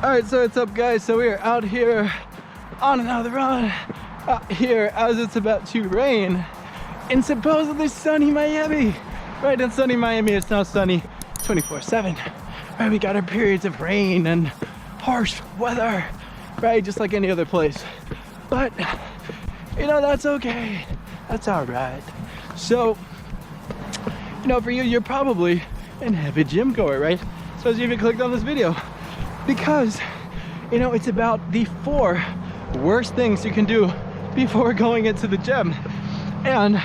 All right, so what's up, guys? So we are out here on another run out here as it's about to rain in supposedly sunny Miami. Right, in sunny Miami, it's now sunny 24/7. Right, we got our periods of rain and harsh weather, right, just like any other place. But you know, that's okay. That's all right. So, you know, for you, you're probably an avid gym goer, right? So as you even clicked on this video, because, you know, it's about the 4 worst things you can do before going into the gym. And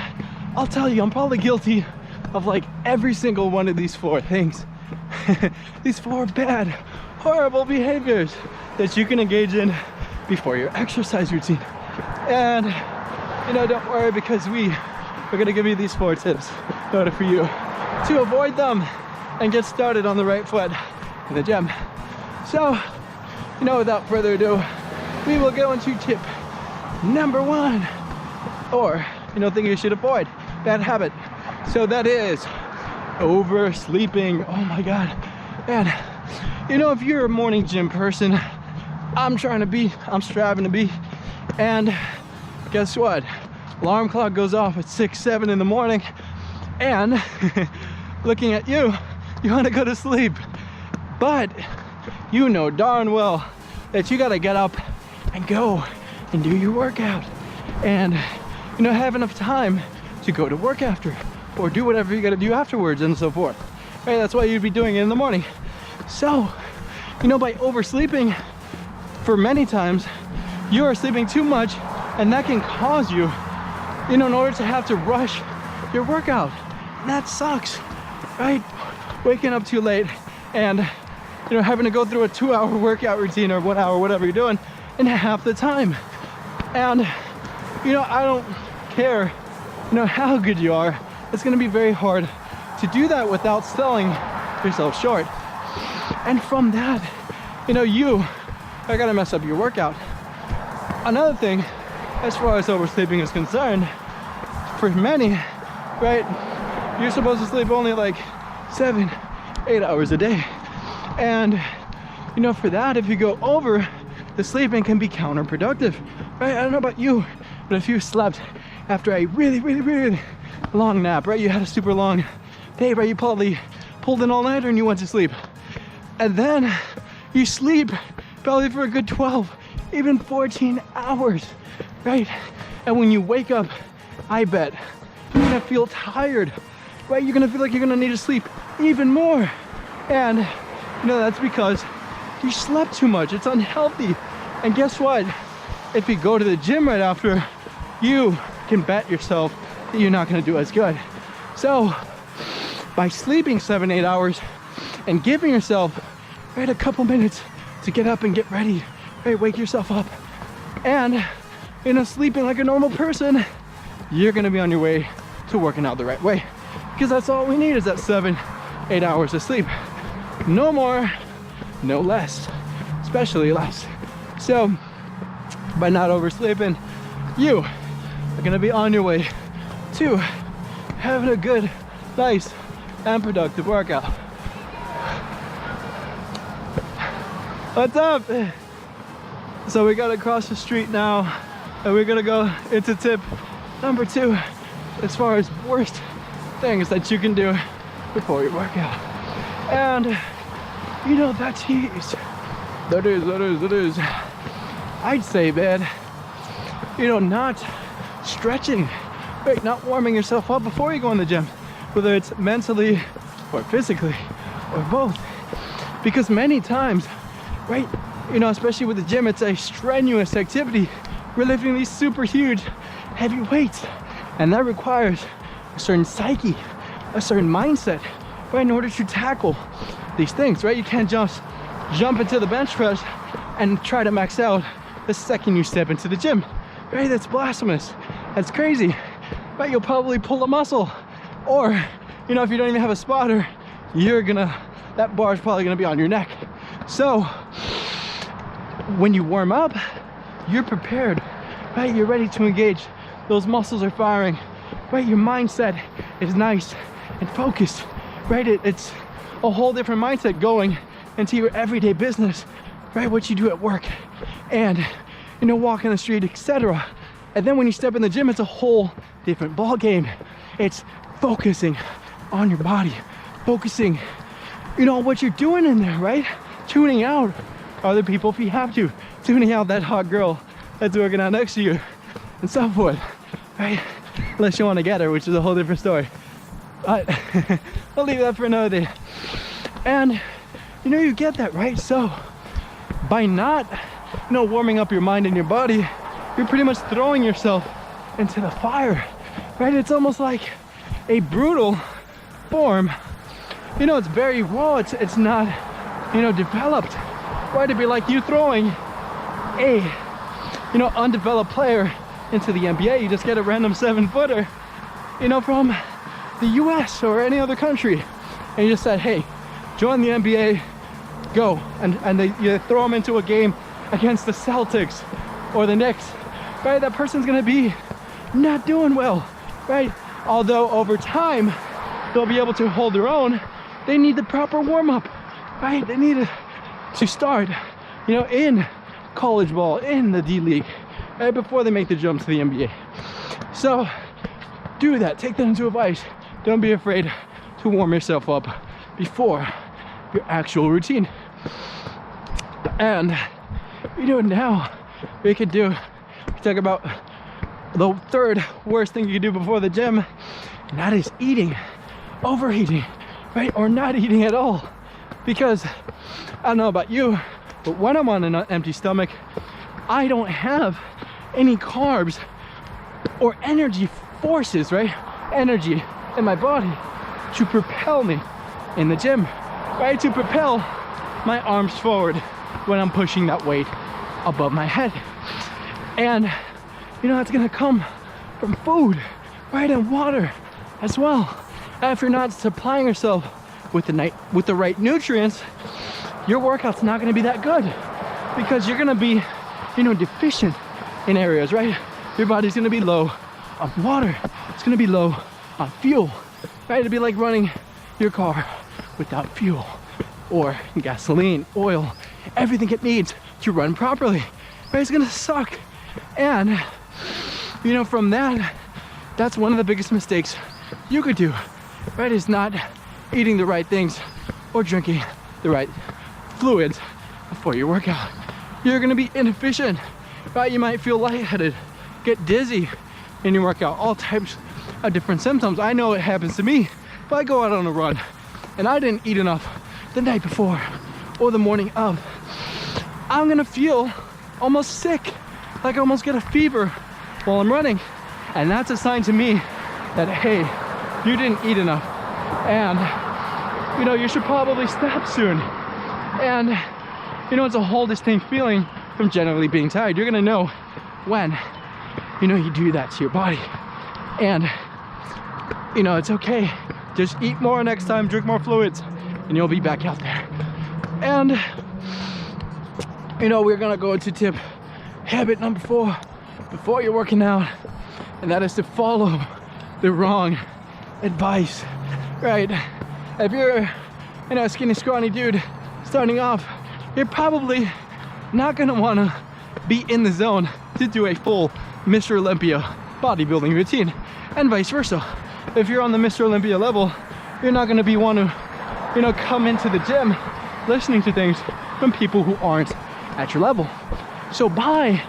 I'll tell you, I'm probably guilty of like every single one of these 4 things. These 4 bad, horrible behaviors that you can engage in before your exercise routine. And, you know, don't worry, because we're gonna give you these 4 tips in order for you to avoid them and get started on the right foot in the gym. So, you know, without further ado, we will go into tip number 1, or, you know, thing you should avoid, bad habit. So that is oversleeping. Oh my God. And, you know, if you're a morning gym person, I'm striving to be, and guess what? Alarm clock goes off at 6, 7 in the morning, and looking at you, you want to go to sleep. But you know darn well that you got to get up and go and do your workout, and, you know, have enough time to go to work after, or do whatever you got to do afterwards, and so forth. Right? That's why you'd be doing it in the morning. So, you know, by oversleeping, for many times, you are sleeping too much, and that can cause you, you know, in order to have to rush your workout. And that sucks, right? Waking up too late and, you know, having to go through a 2-hour workout routine or 1 hour, whatever you're doing, in half the time. And, you know, I don't care, you know, how good you are. It's gonna be very hard to do that without selling yourself short. And from that, you know, you are gonna mess up your workout. Another thing, as far as oversleeping is concerned, for many, right, you're supposed to sleep only like 7, 8 hours a day. And, you know, for that, if you go over, the sleeping can be counterproductive, right? I don't know about you, but if you slept after a really, really, really long nap, right? You had a super long day, right? You probably pulled an all-nighter and you went to sleep. And then you sleep probably for a good 12, even 14 hours, right? And when you wake up, I bet you're gonna feel tired, right? You're gonna feel like you're gonna need to sleep even more. And, you know, that's because you slept too much. It's unhealthy. And guess what? If you go to the gym right after, you can bet yourself that you're not gonna do as good. So, by sleeping 7, 8 hours and giving yourself, right, a couple minutes to get up and get ready, right, wake yourself up, and, you know, sleeping like a normal person, you're gonna be on your way to working out the right way. Because that's all we need, is that 7, 8 hours of sleep. No more, no less, especially less. So, by not oversleeping, you are gonna be on your way to having a good, nice, and productive workout. What's up? So we gotta cross the street now, and we're gonna go into tip number 2 as far as worst things that you can do before your workout. And, you know, that is, I'd say, man, you know, not stretching, right? Not warming yourself up before you go in the gym, whether it's mentally or physically or both. Because many times, right, you know, especially with the gym, it's a strenuous activity. We're lifting these super huge, heavy weights, and that requires a certain psyche, a certain mindset, right, in order to tackle these things, right? You can't just jump into the bench press and try to max out the second you step into the gym, right? That's blasphemous. That's crazy, right? You'll probably pull a muscle, or, you know, if you don't even have a spotter, that bar is probably gonna be on your neck. So when you warm up, you're prepared, right? You're ready to engage. Those muscles are firing, right? Your mindset is nice and focused, right? It's a whole different mindset going into your everyday business right? What you do at work and, you know, walk in the street, etc. And then when you step in the gym, it's a whole different ball game. It's focusing on your body, focusing, you know, what you're doing in there, right? Tuning out other people if you have to, tuning out that hot girl that's working out next to you, and so forth, right? Unless you want to get her, which is a whole different story. But I'll leave that for another day. And you know, you get that, right? So by not, you know, warming up your mind and your body, you're pretty much throwing yourself into the fire, right? It's almost like a brutal form. You know, it's very raw. It's not, you know, developed, right? It'd be like you throwing a, you know, undeveloped player into the NBA. You just get a random 7-footer, you know, from the US or any other country, and you just said, hey, join the NBA, go. And you throw them into a game against the Celtics or the Knicks, right? That person's gonna be not doing well, right? Although over time, they'll be able to hold their own, they need the proper warm-up, right? They need to start, you know, in college ball, in the D League, right, before they make the jump to the NBA. So do that, take that into advice. Don't be afraid to warm yourself up before your actual routine. And you know, now we could talk about the third worst thing you can do before the gym, and that is eating, overeating, right? Or not eating at all. Because I don't know about you, but when I'm on an empty stomach, I don't have any carbs or energy forces, right? Energy in my body to propel me in the gym, right? To propel my arms forward when I'm pushing that weight above my head. And you know, that's gonna come from food, right? And water as well. And if you're not supplying yourself with the right nutrients, your workout's not gonna be that good, because you're gonna be, you know, deficient in areas, right? Your body's gonna be low on water. It's gonna be low on fuel, right? It'd be like running your car without fuel or gasoline, oil, everything it needs to run properly, right? It's gonna suck. And you know, from that's one of the biggest mistakes you could do, right? Is not eating the right things or drinking the right fluids before your workout. You're gonna be inefficient, right? You might feel lightheaded, get dizzy in your workout, all types of different symptoms. I know it happens to me. If I go out on a run and I didn't eat enough the night before or the morning of, I'm gonna feel almost sick, like I almost get a fever while I'm running. And that's a sign to me that, hey, you didn't eat enough, and you know, you should probably stop soon. And you know, it's a whole distinct feeling from generally being tired. You're gonna know when, you know, you do that to your body. And you know, it's okay, just eat more next time, drink more fluids, and you'll be back out there. And you know, we're gonna go into tip habit number 4 before you're working out, and that is to follow the wrong advice, right? If you're, you know, a skinny, scrawny dude starting off, you're probably not gonna wanna be in the zone to do a full Mr. Olympia bodybuilding routine, and vice versa. If you're on the Mr. Olympia level, you're not gonna be want to, you know, come into the gym listening to things from people who aren't at your level. So by,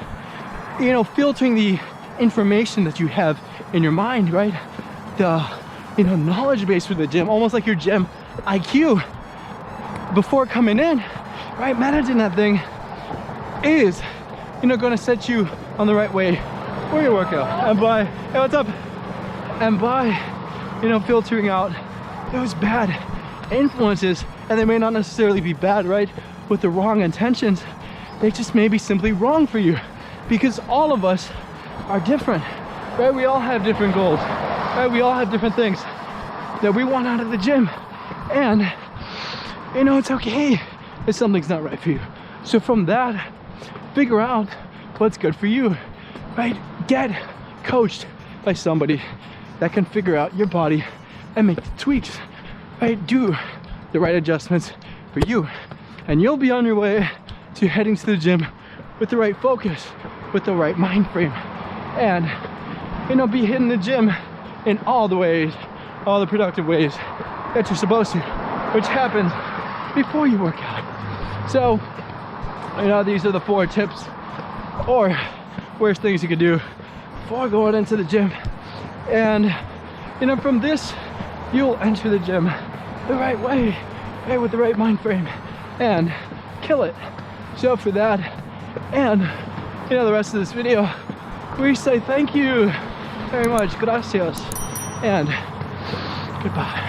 you know, filtering the information that you have in your mind, right? The, you know, knowledge base for the gym, almost like your gym IQ before coming in, right? Managing that thing is, you know, gonna set you on the right way for your workout. And by, hey, what's up? And by, you know, filtering out those bad influences, and they may not necessarily be bad, right? With the wrong intentions, they just may be simply wrong for you, because all of us are different, right? We all have different goals, right? We all have different things that we want out of the gym, and you know, it's okay if something's not right for you. So from that, figure out what's good for you, right? Get coached by somebody that can figure out your body and make the tweaks, right? Do the right adjustments for you, and you'll be on your way to heading to the gym with the right focus, with the right mind frame, and be hitting the gym in all the ways, all the productive ways that you're supposed to, which happens before you work out. So these are the 4 tips or worst things you could do before going into the gym. And from this, you'll enter the gym the right way, right, with the right mind frame, and kill it. So for that and the rest of this video, we say thank you very much, gracias, and goodbye.